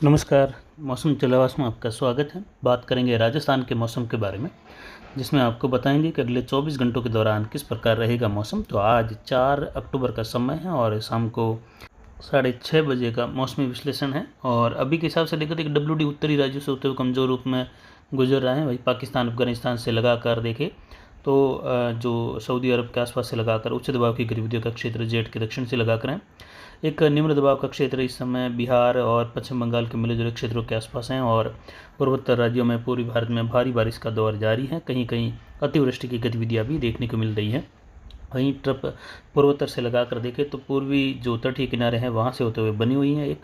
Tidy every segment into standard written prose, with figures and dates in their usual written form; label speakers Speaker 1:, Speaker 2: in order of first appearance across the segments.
Speaker 1: नमस्कार। मौसम जलावास में आपका स्वागत है। बात करेंगे राजस्थान के मौसम के बारे में, जिसमें आपको बताएंगे कि अगले 24 घंटों के दौरान किस प्रकार रहेगा मौसम। तो आज 4 अक्टूबर का समय है और शाम को 6:30 बजे का मौसमी विश्लेषण है। और अभी के हिसाब से देखें तो एक WD उत्तरी राज्यों से होते हुए कमज़ोर रूप में गुजर रहा है। वही पाकिस्तान अफगानिस्तान से लगाकर देखें तो जो सऊदी अरब के आसपास से लगाकर उच्च दबाव की गतिविधियों का क्षेत्र जेट के दक्षिण से लगाकर है। एक निम्न दबाव का क्षेत्र इस समय बिहार और पश्चिम बंगाल के मिले जुले क्षेत्रों के आसपास हैं और पूर्वोत्तर राज्यों में पूर्वी भारत में भारी बारिश का दौर जारी है। कहीं कहीं अतिवृष्टि की गतिविधियां भी देखने को मिल रही है। वहीं ट्रप पूर्वोत्तर से लगाकर देखें तो पूर्वी जो तटीय किनारे हैं वहाँ से होते हुए बनी हुई हैं एक।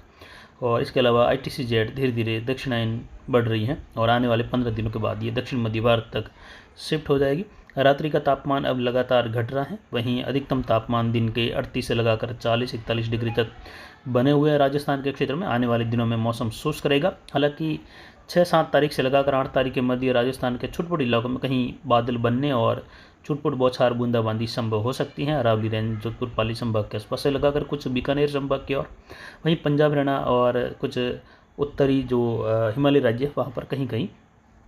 Speaker 1: और इसके अलावा ITC-Z धीरे धीरे दक्षिणायन बढ़ रही है और आने वाले 15 दिनों के बाद ये दक्षिण मध्य भारत तक शिफ्ट हो जाएगी। रात्रि का तापमान अब लगातार घट रहा है। वहीं अधिकतम तापमान दिन के 38 से लगाकर 40-41 डिग्री तक बने हुए हैं राजस्थान के क्षेत्र में। आने वाले दिनों में मौसम शुष्क रहेगा। हालांकि 6-7 तारीख से लगाकर 8 तारीख के मध्य राजस्थान के छुटपुट इलाकों में कहीं बादल बनने और छुटपुट बौछार बूंदाबांदी संभव हो सकती है। अरावली रेंज जोधपुर पाली संभाग के आसपास से लगाकर कुछ बीकानेर संभाग की ओर, वहीं पंजाब हरियाणा और कुछ उत्तरी जो हिमालय राज्य है वहाँ पर कहीं कहीं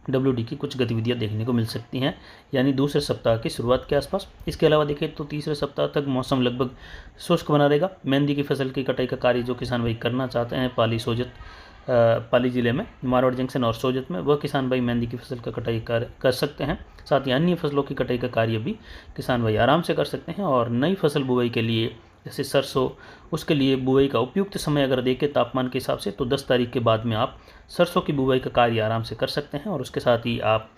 Speaker 1: WD की कुछ गतिविधियां देखने को मिल सकती हैं, यानी दूसरे सप्ताह की शुरुआत के आसपास। इसके अलावा देखें तो तीसरे सप्ताह तक मौसम लगभग शुष्क बना रहेगा। मेहंदी की फसल की कटाई का कार्य जो किसान भाई करना चाहते हैं पाली जिले में मारवाड़ जंक्शन और सोजत में, वह किसान भाई मेहंदी की फसल का कटाई कर सकते हैं। साथ ही अन्य फसलों की कटाई का कार्य भी किसान भाई आराम से कर सकते हैं। और नई फसल बुआई के लिए जैसे सरसों, उसके लिए बुआई का उपयुक्त समय अगर देखें तापमान के हिसाब से तो 10 तारीख के बाद में आप सरसों की बुआई का कार्य आराम से कर सकते हैं। और उसके साथ ही आप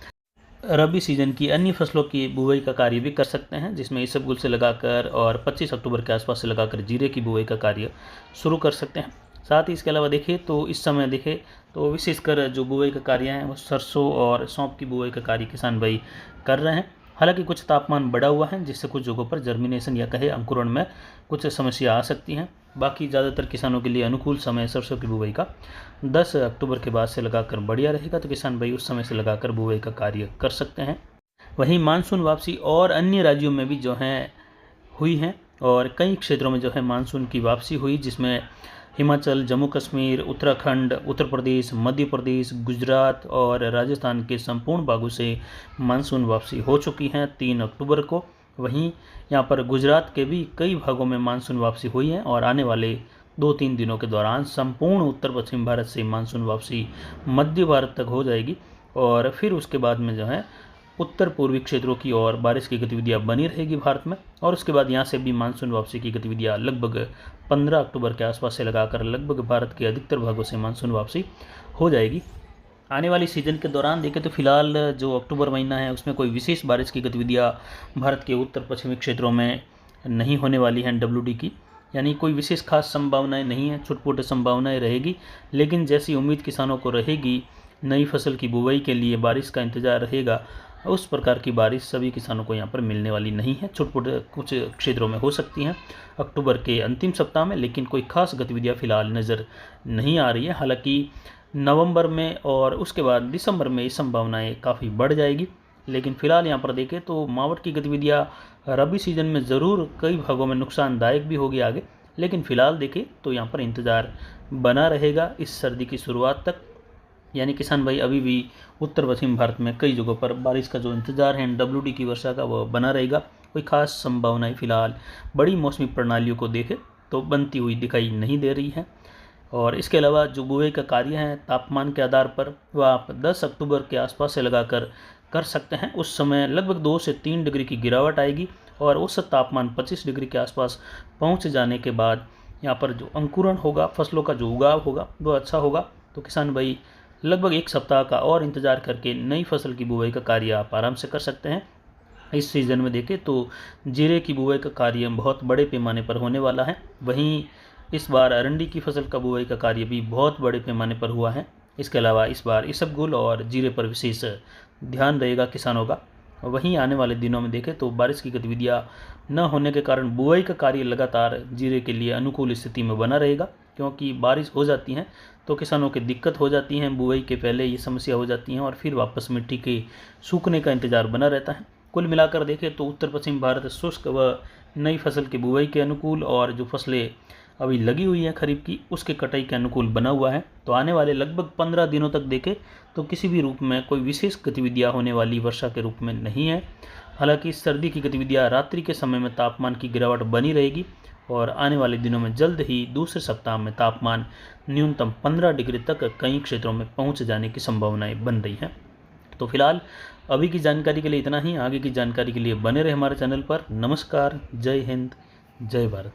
Speaker 1: रबी सीजन की अन्य फसलों की बुआई का कार्य भी कर सकते हैं, जिसमें इसबगुल से लगाकर और 25 अक्टूबर के आसपास से लगाकर जीरे की बुआई का कार्य शुरू कर सकते हैं। साथ ही इसके अलावा देखें तो इस समय देखें तो विशेषकर जो बुआई का कार्य है वो सरसों और सौंफ की बुआई का कार्य किसान भाई कर रहे हैं। हालांकि कुछ तापमान बढ़ा हुआ है जिससे कुछ जगहों पर जर्मिनेशन या कहे अंकुरण में कुछ समस्या आ सकती हैं। बाकी ज़्यादातर किसानों के लिए अनुकूल समय सरसों की बुआई का 10 अक्टूबर के बाद से लगाकर बढ़िया रहेगा, तो किसान भाई उस समय से लगाकर बुआई का कार्य कर सकते हैं। वहीं मानसून वापसी और अन्य राज्यों में भी जो है हुई है और कई क्षेत्रों में जो है मानसून की वापसी हुई, जिसमें हिमाचल, जम्मू कश्मीर, उत्तराखंड, उत्तर प्रदेश, मध्य प्रदेश, गुजरात और राजस्थान के संपूर्ण भागों से मानसून वापसी हो चुकी है 3 अक्टूबर को। वहीं यहाँ पर गुजरात के भी कई भागों में मानसून वापसी हुई है और आने वाले 2-3 दिनों के दौरान संपूर्ण उत्तर पश्चिम भारत से मानसून वापसी मध्य भारत तक हो जाएगी। और फिर उसके बाद में जो है उत्तर पूर्वी क्षेत्रों की ओर बारिश की गतिविधियां बनी रहेगी भारत में। और उसके बाद यहाँ से भी मानसून वापसी की गतिविधियां लगभग 15 अक्टूबर के आसपास से लगाकर लगभग भारत के अधिकतर भागों से मानसून वापसी हो जाएगी। आने वाली सीजन के दौरान देखें तो फिलहाल जो अक्टूबर महीना है उसमें कोई विशेष बारिश की गतिविधियां भारत के उत्तर पश्चिमी क्षेत्रों में नहीं होने वाली हैं WD की, यानी कोई विशेष खास संभावनाएं नहीं है, छुटपुट संभावनाएं रहेगी। लेकिन जैसी उम्मीद किसानों को रहेगी नई फसल की बुवाई के लिए बारिश का इंतजार रहेगा, उस प्रकार की बारिश सभी किसानों को यहाँ पर मिलने वाली नहीं है। छुटपुट कुछ क्षेत्रों में हो सकती हैं अक्टूबर के अंतिम सप्ताह में, लेकिन कोई खास गतिविधियाँ फिलहाल नज़र नहीं आ रही है। हालांकि नवंबर में और उसके बाद दिसंबर में ये संभावनाएं काफ़ी बढ़ जाएगी। लेकिन फिलहाल यहाँ पर देखें तो मावठ की गतिविधियाँ रबी सीजन में ज़रूर कई भागों में नुकसानदायक भी होगी आगे, लेकिन फिलहाल देखें तो यहाँ पर इंतज़ार बना रहेगा इस सर्दी की शुरुआत तक। यानी किसान भाई अभी भी उत्तर पश्चिम भारत में कई जगहों पर बारिश का जो इंतजार है WD की वर्षा का वह बना रहेगा। कोई खास संभावनाएं फिलहाल बड़ी मौसमी प्रणालियों को देखें तो बनती हुई दिखाई नहीं दे रही है। और इसके अलावा जो बुआई का कार्य है तापमान के आधार पर वह आप 10 अक्टूबर के आसपास से लगाकर कर सकते हैं। उस समय लगभग 2 से 3 डिग्री की गिरावट आएगी और औसत तापमान 25 डिग्री के आसपास पहुंच जाने के बाद यहाँ पर जो अंकुरण होगा, फसलों का जो उगाव होगा वह अच्छा होगा। तो किसान भाई लगभग 1 सप्ताह का और इंतजार करके नई फसल की बुआई का कार्य आप आराम से कर सकते हैं। इस सीज़न में देखें तो जीरे की बुआई का कार्य बहुत बड़े पैमाने पर होने वाला है। वहीं इस बार अरंडी की फसल का बुआई का कार्य भी बहुत बड़े पैमाने पर हुआ है। इसके अलावा इस बार इसबगुल और जीरे पर विशेष ध्यान रहेगा किसानों का। वहीं आने वाले दिनों में देखें तो बारिश की गतिविधियां न होने के कारण बुआई का कार्य लगातार जीरे के लिए अनुकूल स्थिति में बना रहेगा, क्योंकि बारिश हो जाती है तो किसानों की दिक्कत हो जाती है, बुआई के पहले ये समस्या हो जाती है और फिर वापस मिट्टी के सूखने का इंतज़ार बना रहता है। कुल मिलाकर देखें तो उत्तर पश्चिम भारत शुष्क व नई फसल की बुआई के अनुकूल और जो फसलें अभी लगी हुई है खरीफ की, उसके कटाई के अनुकूल बना हुआ है। तो आने वाले लगभग 15 दिनों तक देखें तो किसी भी रूप में कोई विशेष गतिविधियां होने वाली वर्षा के रूप में नहीं है। हालांकि सर्दी की गतिविधियां रात्रि के समय में तापमान की गिरावट बनी रहेगी और आने वाले दिनों में जल्द ही दूसरे सप्ताह में तापमान न्यूनतम 15 डिग्री तक कई क्षेत्रों में पहुंच जाने की संभावनाएं बन रही हैं। तो फिलहाल अभी की जानकारी के लिए इतना ही। आगे की जानकारी के लिए बने रहे हमारे चैनल पर। नमस्कार, जय हिंद, जय भारत।